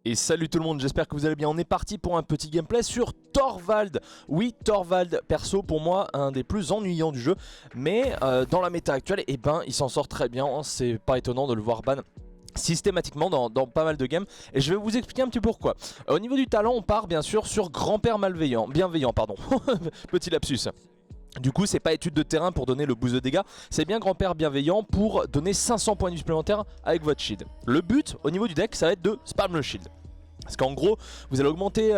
Et salut tout le monde, j'espère que vous allez bien. On est parti pour un petit gameplay sur Torvald. Oui, Torvald, perso pour moi un des plus ennuyants du jeu. Mais dans la méta actuelle, eh ben, il s'en sort très bien. C'est pas étonnant de le voir ban systématiquement dans pas mal de games. Et je vais vous expliquer un petit peu pourquoi. Au niveau du talent, on part bien sûr sur grand-père bienveillant, pardon. Petit lapsus. Du coup c'est pas étude de terrain pour donner le boost de dégâts, c'est bien grand-père bienveillant pour donner 500 points de vie supplémentaires avec votre shield. Le but au niveau du deck ça va être de spam le shield. Parce qu'en gros vous allez augmenter,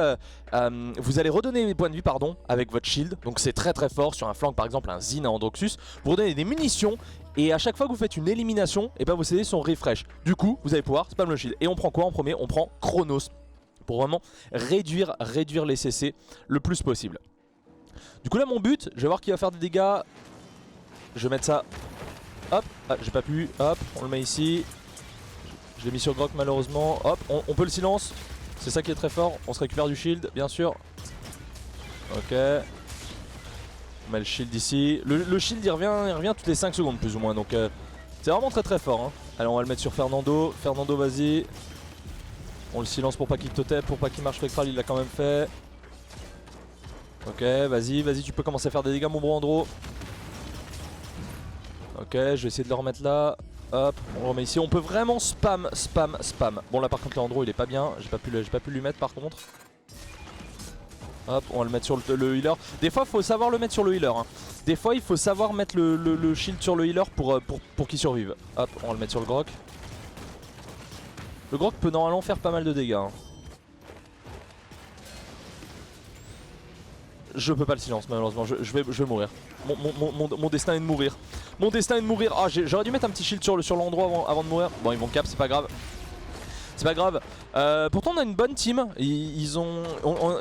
vous allez redonner les points de vie pardon avec votre shield. Donc c'est très très fort sur un flank par exemple un Zin à Androxus. Vous redonnez des munitions et à chaque fois que vous faites une élimination et ben vos CD sont refresh. Du coup vous allez pouvoir spam le shield. Et on prend quoi en premier? On prend Chronos pour vraiment réduire les CC le plus possible. Du coup là mon but, je vais voir qui va faire des dégâts. Je vais mettre ça. Hop, ah, j'ai pas pu. Hop, on le met ici. Je l'ai mis sur Grok malheureusement. Hop, on peut le silence. C'est ça qui est très fort. On se récupère du shield bien sûr. Ok. On met le shield ici. Le shield il revient toutes les 5 secondes plus ou moins. Donc c'est vraiment très très fort hein. Allez on va le mettre sur Fernando. Fernando vas-y. On le silence pour pas qu'il totem, pour pas qu'il marche spectral, il l'a quand même fait. Ok, vas-y, tu peux commencer à faire des dégâts mon bro Andro. Ok, je vais essayer de le remettre là. Hop, on le remet ici. On peut vraiment spam. Bon là par contre l'Andro il est pas bien. J'ai pas pu lui mettre par contre. Hop, on va le mettre sur le healer. Des fois il faut savoir le mettre sur le healer hein. Des fois il faut savoir mettre le shield sur le healer pour qu'il survive. Hop, on va le mettre sur le Grok. Le Grok peut normalement faire pas mal de dégâts hein. Je peux pas le silence malheureusement, je vais mourir. Mon destin est de mourir. Mon destin est de mourir. Ah j'aurais dû mettre un petit shield sur l'endroit avant de mourir. Bon ils vont cap, c'est pas grave. C'est pas grave. Pourtant on a une bonne team. Ils ont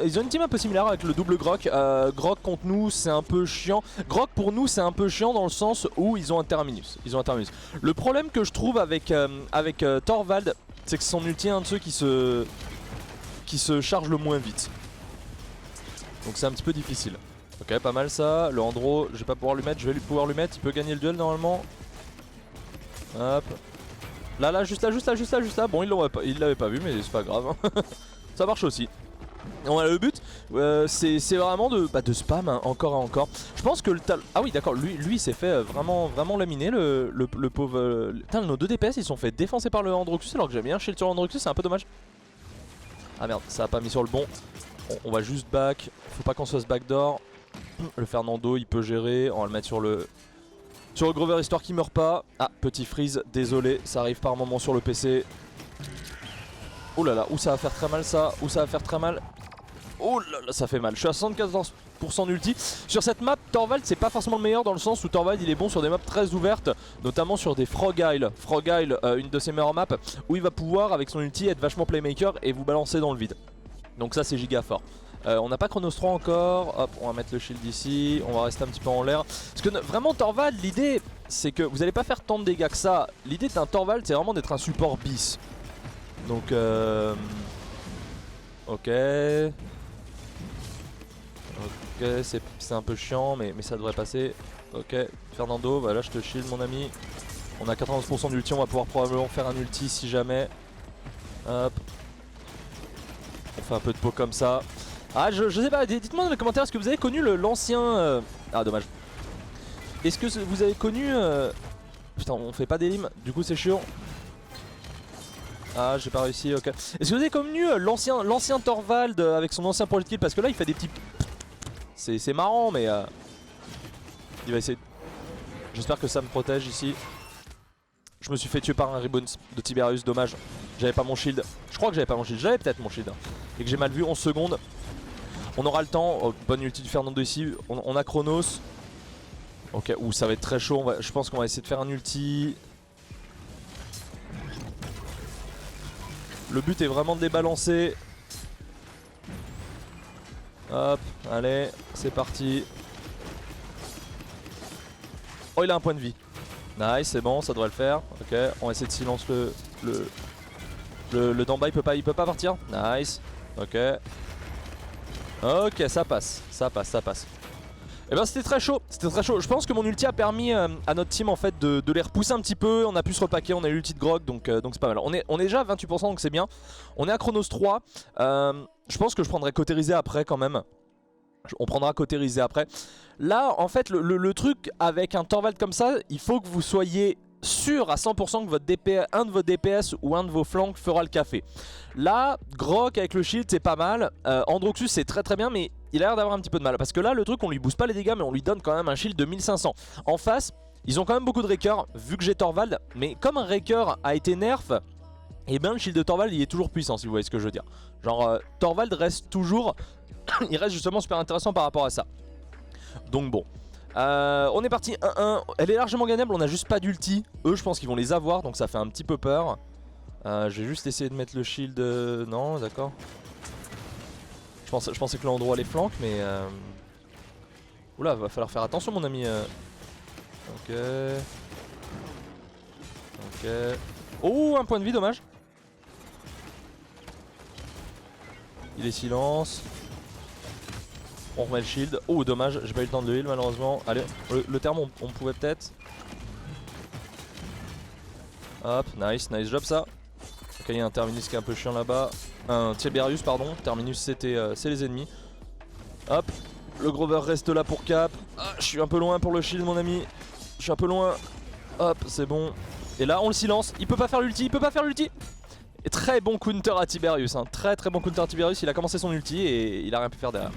une team un peu similaire avec le double Grok. Grok contre nous c'est un peu chiant. Grok pour nous c'est un peu chiant dans le sens où ils ont un Terminus. Le problème que je trouve avec Torvald, c'est que son ulti est un de ceux qui se charge le moins vite. Donc c'est un petit peu difficile. Ok, pas mal ça. Le Andro, je vais pas pouvoir lui mettre, je vais pouvoir lui mettre. Il peut gagner le duel normalement. Hop. Là, juste là. Bon, il l'avait pas vu, mais c'est pas grave. Ça marche aussi. Bon, le but, c'est vraiment de spam hein, encore et encore. Je pense que le talent. Ah oui, d'accord, lui il s'est fait vraiment laminer le pauvre. Putain, nos 2 DPS ils sont fait défoncer par le Androxus alors que j'avais bien shield sur l'Androxus, c'est un peu dommage. Ah merde, ça a pas mis sur le bon. On va juste back, faut pas qu'on se fasse backdoor. Le Fernando il peut gérer, on va le mettre sur le Grover histoire qu'il meurt pas. Ah petit freeze, désolé, ça arrive par moment sur le PC. Oh là là, où ça va faire très mal ça, Oh là là ça fait mal, je suis à 74% d'ulti. Sur cette map Torvald c'est pas forcément le meilleur dans le sens où Torvald il est bon sur des maps très ouvertes. Notamment sur des Frog Isle, une de ses meilleures maps où il va pouvoir avec son ulti être vachement playmaker et vous balancer dans le vide. Donc ça c'est giga fort. On n'a pas Chronos 3 encore. Hop, on va mettre le shield ici. On va rester un petit peu en l'air. Parce que vraiment Torvald, l'idée c'est que vous n'allez pas faire tant de dégâts que ça. L'idée d'un Torvald c'est vraiment d'être un support bis. Donc ok. Ok, c'est un peu chiant mais ça devrait passer. Ok, Fernando, voilà je te shield mon ami. On a 91% d'ulti, on va pouvoir probablement faire un ulti si jamais. Hop. On fait un peu de peau comme ça. Ah je sais pas, dites-moi dans les commentaires, est-ce que vous avez connu l'ancien... Ah dommage. Est-ce que vous avez connu... Putain on fait pas d'élim, du coup c'est chiant. Ah j'ai pas réussi, ok. Est-ce que vous avez connu l'ancien Torvald avec son ancien projectile? Parce que là il fait des petits... C'est marrant mais... Il va essayer... J'espère que ça me protège ici. Je me suis fait tuer par un Rebounce de Tiberius, dommage. J'avais pas mon shield. Je crois que j'avais pas mon shield, j'avais peut-être mon shield. Et que j'ai mal vu, 11 secondes. On aura le temps, oh, bonne ulti du Fernando ici. On a Chronos. Ok, ouh ça va être très chaud, je pense qu'on va essayer de faire un ulti. Le but est vraiment de les balancer. Hop, allez, c'est parti. Oh il a un point de vie. Nice, c'est bon, ça devrait le faire. Ok, on va essayer de silence le Damba, il peut pas partir. Nice, ok. Ok, ça passe. Et ben c'était très chaud, c'était très chaud. Je pense que mon ulti a permis à notre team en fait de les repousser un petit peu. On a pu se repacker, on a eu l'ulti de Grog, donc c'est pas mal. On est déjà à 28% donc c'est bien. On est à Chronos 3. Je pense que je prendrai Cauterisé après quand même. On prendra Cauterisé après. Là en fait le truc avec un Torvald comme ça, il faut que vous soyez sûr à 100% que votre un de vos DPS ou un de vos flancs fera le café. Là, Grok avec le shield c'est pas mal, Androxus c'est très bien mais il a l'air d'avoir un petit peu de mal. Parce que là le truc on lui booste pas les dégâts mais on lui donne quand même un shield de 1500. En face, ils ont quand même beaucoup de Raker vu que j'ai Torvald. Mais comme un Raker a été nerf, et bien le shield de Torvald il est toujours puissant si vous voyez ce que je veux dire. Genre Torvald reste toujours, il reste justement super intéressant par rapport à ça. Donc bon. On est parti 1-1, elle est largement gagnable, on a juste pas d'ulti. Eux je pense qu'ils vont les avoir donc ça fait un petit peu peur. J'ai juste essayé de mettre le shield, non d'accord. Je pensais que l'endroit les flanque mais oula va falloir faire attention mon ami. Ok. Ok. Oh un point de vie dommage. Il est silence. On remet le shield. Oh dommage, j'ai pas eu le temps de le heal malheureusement. Allez, le terme on pouvait peut-être. Hop, nice job ça. Ok, il y a un Terminus qui est un peu chiant là-bas. Un Tiberius pardon, Terminus c'est les ennemis. Hop, le Grover reste là pour cap. Ah, je suis un peu loin pour le shield mon ami. Je suis un peu loin. Hop, c'est bon. Et là on le silence, il peut pas faire l'ulti, Et très bon counter à Tiberius, hein. Très bon counter à Tiberius, il a commencé son ulti et il a rien pu faire derrière.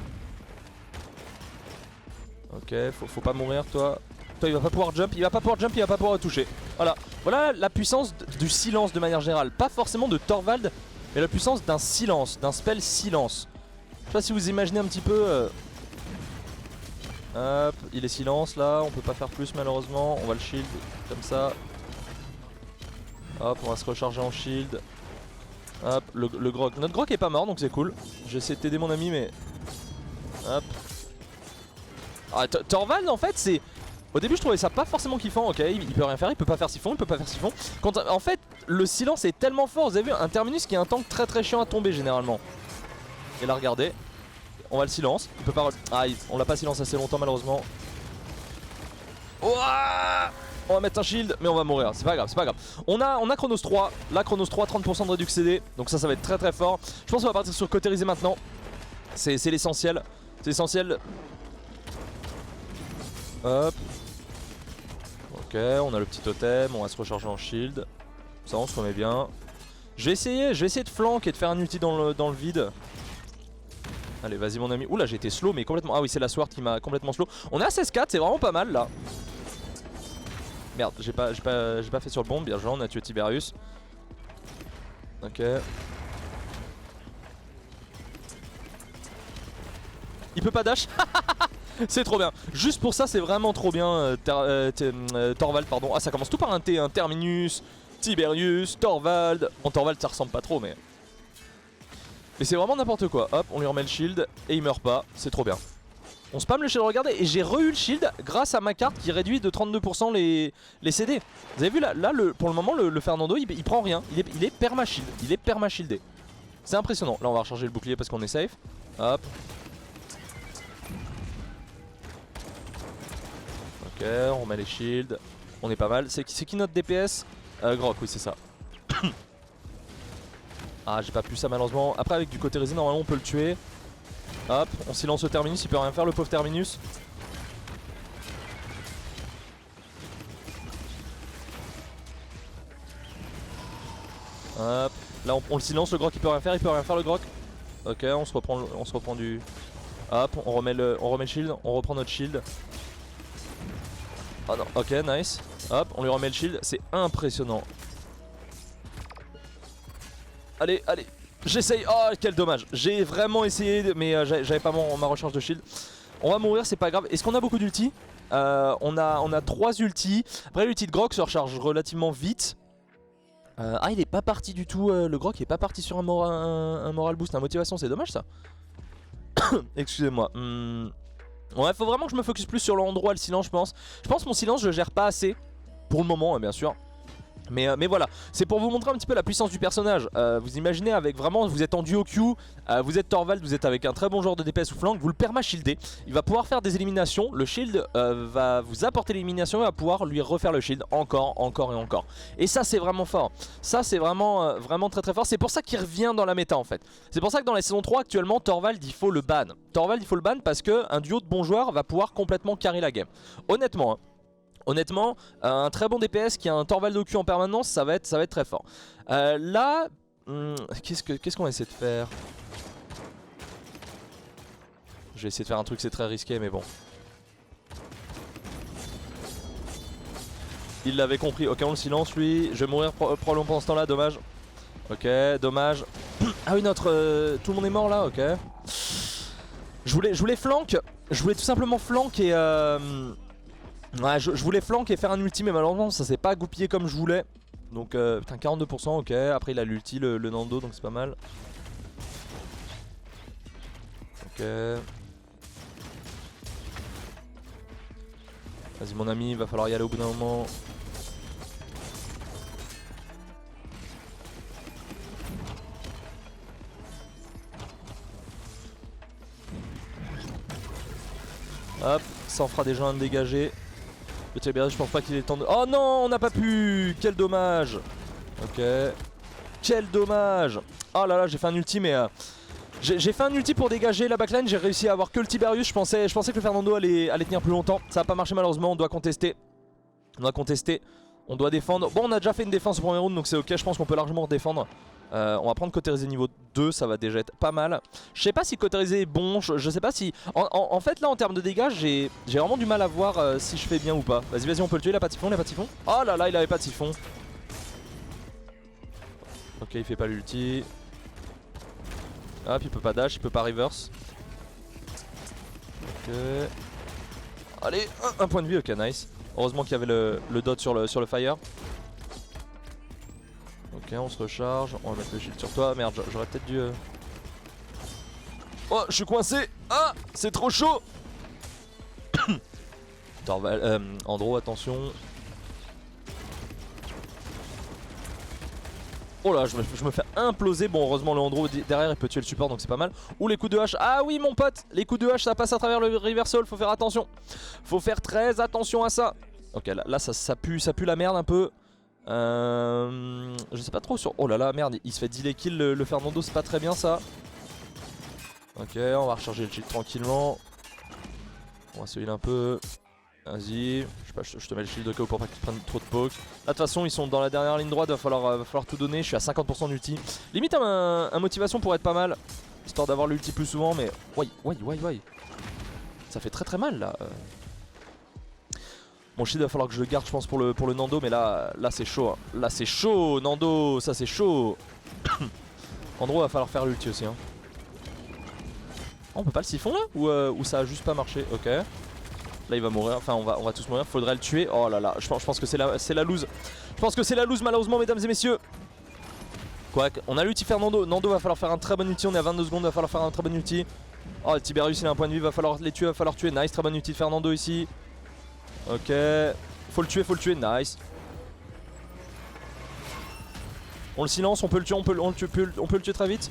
Ok, faut pas mourir toi. Toi il va pas pouvoir jump, il va pas pouvoir toucher. Voilà la puissance du silence de manière générale. Pas forcément de Torvald, mais la puissance d'un silence, d'un spell silence. Je sais pas si vous imaginez un petit peu. Hop, il est silence là, on peut pas faire plus malheureusement. On va le shield comme ça. Hop, on va se recharger en shield. Hop, le Grog. Notre Grog est pas mort donc c'est cool. J'ai essayé de t'aider mon ami mais... Hop. Ah, Torvald en fait c'est... Au début je trouvais ça pas forcément kiffant, ok, il peut rien faire, il peut pas faire siphon, Quand, en fait le silence est tellement fort, vous avez vu un Terminus qui est un tank très chiant à tomber généralement. Et là regardez, on va le silence, il peut pas... Ah on l'a pas silence assez longtemps malheureusement. Ouah, on va mettre un shield mais on va mourir, c'est pas grave. On a Chronos 3, là Chronos 3, 30% de réduction CD, donc ça va être très fort. Je pense qu'on va partir sur Cauterisé maintenant, c'est l'essentiel, Hop. Ok, on a le petit totem, on va se recharger en shield. Ça on se remet bien. Je vais essayer de flank et de faire un ulti dans le vide. Allez vas-y mon ami. Oula j'ai été slow mais complètement. Ah oui c'est la Sword qui m'a complètement slow. On est à 16-4, c'est vraiment pas mal là. Merde, j'ai pas fait sur le bon, bien joué, on a tué Tiberius. Ok. Il peut pas dash. C'est trop bien. Juste pour ça c'est vraiment trop bien. Torvald pardon. Ah ça commence tout par un T, un Terminus, Tiberius, Torvald. Bon Torvald ça ressemble pas trop mais c'est vraiment n'importe quoi. Hop on lui remet le shield et il meurt pas. C'est trop bien. On spam le shield, regardez, et j'ai re-eu le shield grâce à ma carte qui réduit de 32% les CD. Vous avez vu là pour le moment le Fernando il prend rien. Il est perma-shield. Il est perma-shieldé. C'est impressionnant. Là on va recharger le bouclier parce qu'on est safe. Hop. Ok, on remet les shields. On est pas mal. C'est qui notre DPS? Grok, oui c'est ça. Ah j'ai pas pu ça malheureusement. Après avec du Cauterisé normalement on peut le tuer. Hop, on silence le Terminus, il peut rien faire le pauvre Terminus. Hop, là on le silence, le Grok il peut rien faire le Grok. Ok, on se reprend du... Hop, on remet le shield, on reprend notre shield. Oh non, ok, nice. Hop, on lui remet le shield, c'est impressionnant. Allez, j'essaye. Oh quel dommage. J'ai vraiment essayé mais j'avais pas ma recharge de shield. On va mourir, c'est pas grave. Est-ce qu'on a beaucoup d'ulti? On a 3 ultis. Après l'ulti de Grok se recharge relativement vite. Ah il est pas parti du tout. Le Grok est pas parti sur un moral boost, un motivation, c'est dommage ça. Excusez-moi. Ouais faut vraiment que je me focus plus sur l'endroit, le silence je pense. Je pense que mon silence je le gère pas assez. Pour le moment bien sûr. Mais voilà, c'est pour vous montrer un petit peu la puissance du personnage. Vous imaginez avec vraiment, vous êtes en duo Q, vous êtes Torvald, vous êtes avec un très bon joueur de DPS ou flank, vous le perma-shieldez. Il va pouvoir faire des éliminations, le shield va vous apporter l'élimination et va pouvoir lui refaire le shield encore et encore. Et ça c'est vraiment fort, ça c'est vraiment, vraiment très très fort. C'est pour ça qu'il revient dans la méta en fait. C'est pour ça que dans la saison 3 actuellement, Torvald il faut le ban. Torvald il faut le ban parce qu'un duo de bons joueurs va pouvoir complètement carry la game. Honnêtement hein. Honnêtement, un très bon DPS qui a un Torvald au cul en permanence, ça va être très fort. Là, qu'est-ce qu'on va essayer de faire? Je vais essayer de faire un truc, c'est très risqué, mais bon. Il l'avait compris. Ok, on le silence lui. Je vais mourir probablement pendant ce temps-là, dommage. Ok, dommage. Ah oui, tout le monde est mort là, ok. Je voulais flank. Je voulais tout simplement flank et... Ouais, je voulais flank et faire un ulti, mais malheureusement ça s'est pas goupillé comme je voulais. Donc putain 42%, ok. Après il a l'ulti le Nando, donc c'est pas mal. Ok. Vas-y mon ami, il va falloir y aller au bout d'un moment. Hop, ça en fera déjà un de dégagé. Le Tiberius, je pense pas qu'il ait le temps de... Oh non, on n'a pas pu. Quel dommage. Ok. Quel dommage. Oh là là, j'ai fait un ulti, mais... J'ai fait un ulti pour dégager la backline. J'ai réussi à avoir que le Tiberius. Je pensais que le Fernando allait tenir plus longtemps. Ça n'a pas marché malheureusement, on doit contester. On doit défendre. Bon, on a déjà fait une défense au premier round, donc c'est ok. Je pense qu'on peut largement redéfendre. On va prendre Cauterizé niveau 2, ça va déjà être pas mal. Je sais pas si Cauterizé est bon, je sais pas si... En fait là en termes de dégâts j'ai vraiment du mal à voir si je fais bien ou pas. Vas-y on peut le tuer, il a pas de typhon, Oh là là, il avait pas de typhon. Ok, il fait pas l'ulti. Hop, il peut pas dash, il peut pas reverse. Ok. Allez, un point de vie, ok nice. Heureusement qu'il y avait le dot sur le fire. Ok, on se recharge, on va mettre le shield sur toi. Merde, j'aurais peut-être dû... Oh, je suis coincé. Ah, c'est trop chaud. Andro, attention. Oh là, je me fais imploser. Bon, heureusement, le Andro derrière, il peut tuer le support, donc c'est pas mal. Ou les coups de hache. Ah oui, mon pote, les coups de hache, ça passe à travers le reversal. Faut faire attention. Faut faire très attention à ça. Ok, là ça pue la merde un peu. Je sais pas trop sur... Oh là là, merde, il se fait delay kill le Fernando, c'est pas très bien ça. Ok, on va recharger le shield tranquillement. On va se heal un peu. Vas-y, je te mets le shield de KO pour pas qu'ils prennent trop de poke. Là de toute façon ils sont dans la dernière ligne droite, va falloir tout donner. Je suis à 50% d'ulti. Limite un motivation pour être pas mal, histoire d'avoir l'ulti plus souvent, mais... Ouais. Ça fait très mal là. Mon shield va falloir que je le garde je pense pour le Nando, mais là c'est chaud hein. Là c'est chaud Nando, ça c'est chaud. Andro va falloir faire l'ulti aussi hein. Oh, on peut pas le siphon là ou ça a juste pas marché. Ok. Là il va mourir, enfin on va tous mourir, faudrait le tuer. Oh là là, je pense que c'est la lose. Je pense que c'est la lose malheureusement mesdames et messieurs. Quoique, on a l'ulti Fernando. Nando va falloir faire un très bon ulti, on est à 22 secondes, va falloir faire un très bon ulti. Oh le Tiberius il a un point de vie, va falloir les tuer, va falloir tuer. Nice, très bon ulti de Fernando ici. Ok, faut le tuer, nice. On le silence, on peut le tuer, on peut le tuer très vite.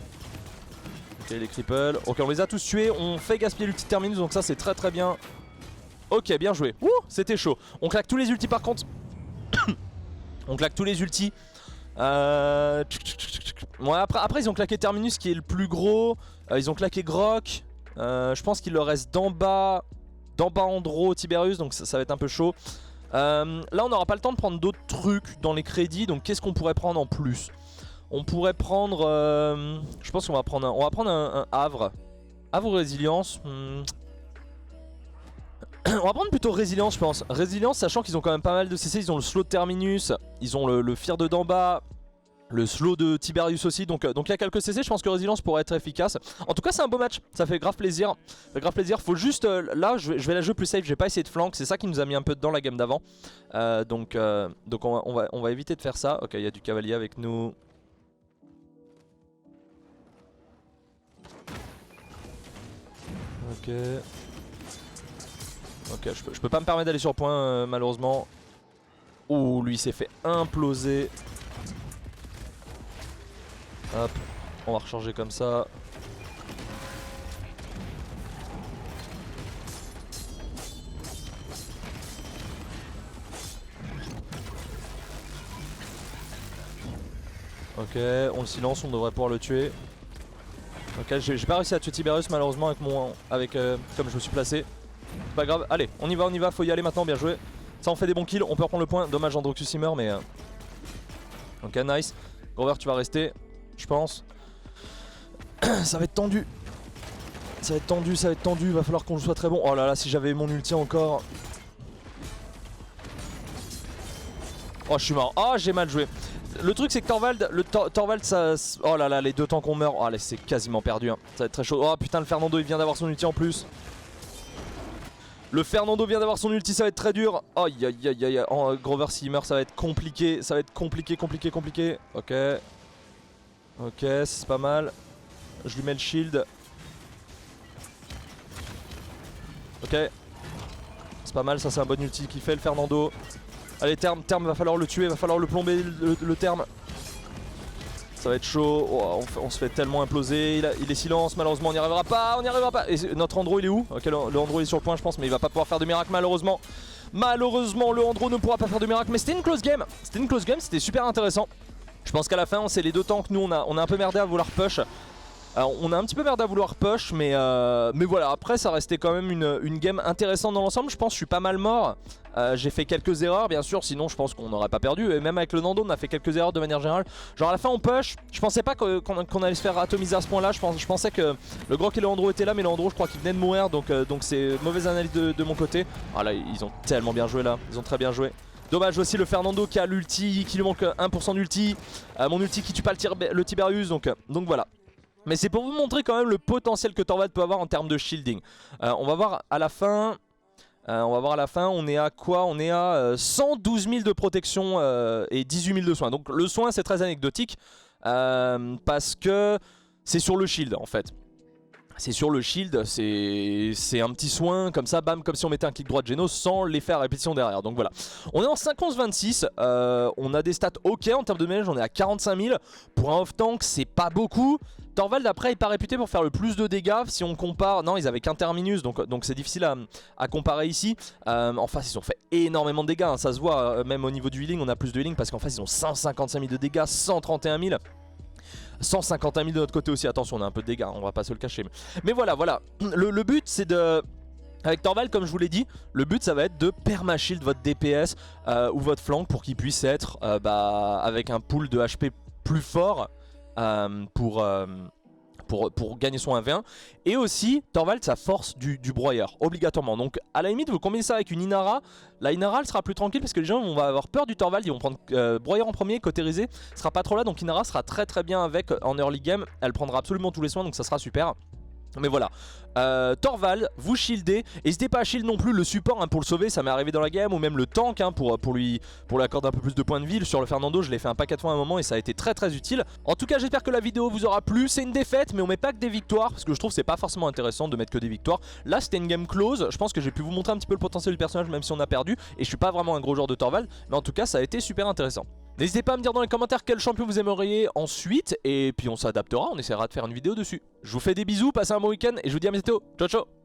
Ok, les cripples. Ok, on les a tous tués, on fait gaspiller l'ulti terminus, donc ça c'est très bien. Ok, bien joué. Ouh, c'était chaud. On claque tous les ultis par contre. On claque tous les ultis. Ouais, après ils ont claqué Terminus qui est le plus gros. Ils ont claqué Grok. Je pense qu'il leur reste d'en bas Andro, Tiberius, donc ça va être un peu chaud. Là on n'aura pas le temps de prendre d'autres trucs dans les crédits, donc qu'est-ce qu'on pourrait prendre en plus? On pourrait prendre... je pense qu'on va prendre un Havre. Havre ou Résilience on va prendre plutôt Résilience je pense. Résilience sachant qu'ils ont quand même pas mal de CC. Ils ont le slow de Terminus, ils ont le fear de d'en bas, le slow de Tiberius aussi. Donc il y a quelques CC, je pense que Résilience pourrait être efficace. En tout cas c'est un beau match, ça fait grave plaisir. Faut juste, là je vais la jouer plus safe, je vais pas essayer de flank. C'est ça qui nous a mis un peu dedans la game d'avant. Donc on va éviter de faire ça. Ok, il y a du cavalier avec nous. Ok. Ok, je peux pas me permettre d'aller sur point malheureusement. Oh, lui il s'est fait imploser. Hop, on va recharger comme ça. Ok, on le silence, on devrait pouvoir le tuer. Ok, j'ai pas réussi à tuer Tiberius malheureusement comme je me suis placé. C'est pas grave, allez, on y va, faut y aller maintenant, bien joué. Ça on fait des bons kills, on peut reprendre le point. Dommage Androxus il meurt mais... Ok, nice. Grover tu vas rester, je pense. Ça va être tendu. Ça va être tendu, va falloir qu'on soit très bon. Oh là là, si j'avais mon ulti encore. Oh je suis mort, oh j'ai mal joué. Le truc c'est que Torvald ça... Oh là là, les deux temps qu'on meurt, oh là c'est quasiment perdu hein. Ça va être très chaud. Oh putain, le Fernando il vient d'avoir son ulti en plus. Le Fernando vient d'avoir son ulti, ça va être très dur. Aïe aïe aïe aïe. Oh, Grover s'il meurt ça va être compliqué. Ça va être compliqué. Ok. Ok, c'est pas mal. Je lui mets le shield. Ok. C'est pas mal, ça c'est un bon ulti qui fait le Fernando. Allez, terme, va falloir le tuer, va falloir le plomber le terme. Ça va être chaud, oh, on se fait tellement imploser, il est silence, malheureusement on n'y arrivera pas, Et notre Andro il est où? Ok, le Andro il est sur le point je pense, mais il va pas pouvoir faire de miracle malheureusement. Malheureusement le Andro ne pourra pas faire de miracle, mais c'était une close game, c'était super intéressant. Je pense qu'à la fin c'est les deux tanks, nous on a un peu merdé à vouloir push. On a un petit peu merdé à vouloir push, mais voilà, après ça restait quand même une game intéressante dans l'ensemble. Je pense que je suis pas mal mort. J'ai fait quelques erreurs bien sûr, sinon je pense qu'on n'aurait pas perdu. Et même avec le Nando on a fait quelques erreurs de manière générale. Genre à la fin on push, je pensais pas qu'on allait se faire atomiser à ce point là. Je pensais que le Grok et le Andro étaient là, mais le Andro je crois qu'il venait de mourir. Donc c'est mauvaise analyse de mon côté. Ah là ils ont tellement bien joué là, ils ont très bien joué. Dommage aussi le Fernando qui a l'ulti, qui lui manque 1% d'ulti. Mon ulti qui tue pas le Tiberius, donc voilà. Mais c'est pour vous montrer quand même le potentiel que Torvald peut avoir en termes de shielding. On va voir à la fin. On est à quoi? On est à 112 000 de protection et 18 000 de soins. Donc le soin c'est très anecdotique parce que c'est sur le shield en fait. C'est sur le shield, c'est un petit soin comme ça, bam, comme si on mettait un clic droit de Genos sans l'effet à répétition derrière. Donc voilà, on est en 5-11-26, on a des stats ok en termes de damage, on est à 45 000. Pour un off-tank, c'est pas beaucoup. Torvald après, il n'est pas réputé pour faire le plus de dégâts. Si on compare, non, ils avaient qu'un terminus, donc c'est difficile à comparer ici. En face, ils ont fait énormément de dégâts, hein, ça se voit, même au niveau du healing, on a plus de healing parce qu'en face, ils ont 155 000 de dégâts, 131 000. 151 000 de notre côté aussi, attention on a un peu de dégâts, on va pas se le cacher. Mais voilà, le but c'est de... Avec Torvald comme je vous l'ai dit, le but ça va être de perma-shield votre DPS ou votre flank pour qu'il puisse être avec un pool de HP plus fort pour gagner son 1v1. Et aussi Torvald ça force du broyeur obligatoirement. Donc à la limite vous combinez ça avec une Inara. La Inara elle sera plus tranquille parce que les gens vont avoir peur du Torvald. Ils vont prendre broyeur en premier, Cautérisé sera pas trop là. Donc Inara sera très bien avec en early game. Elle prendra absolument tous les soins donc ça sera super. Mais voilà, Torvald, vous shieldez, n'hésitez pas à shield non plus le support hein, pour le sauver, ça m'est arrivé dans la game, ou même le tank hein, pour lui accorder un peu plus de points de vie. Sur le Fernando je l'ai fait un paquet de fois à un moment et ça a été très utile. En tout cas j'espère que la vidéo vous aura plu, c'est une défaite mais on met pas que des victoires parce que je trouve que c'est pas forcément intéressant de mettre que des victoires. Là c'était une game close, je pense que j'ai pu vous montrer un petit peu le potentiel du personnage même si on a perdu. Et je suis pas vraiment un gros joueur de Torvald, mais en tout cas ça a été super intéressant. N'hésitez pas à me dire dans les commentaires quel champion vous aimeriez ensuite. Et puis on s'adaptera, on essaiera de faire une vidéo dessus. Je vous fais des bisous, passez un bon week-end et je vous dis à bientôt. Ciao ciao.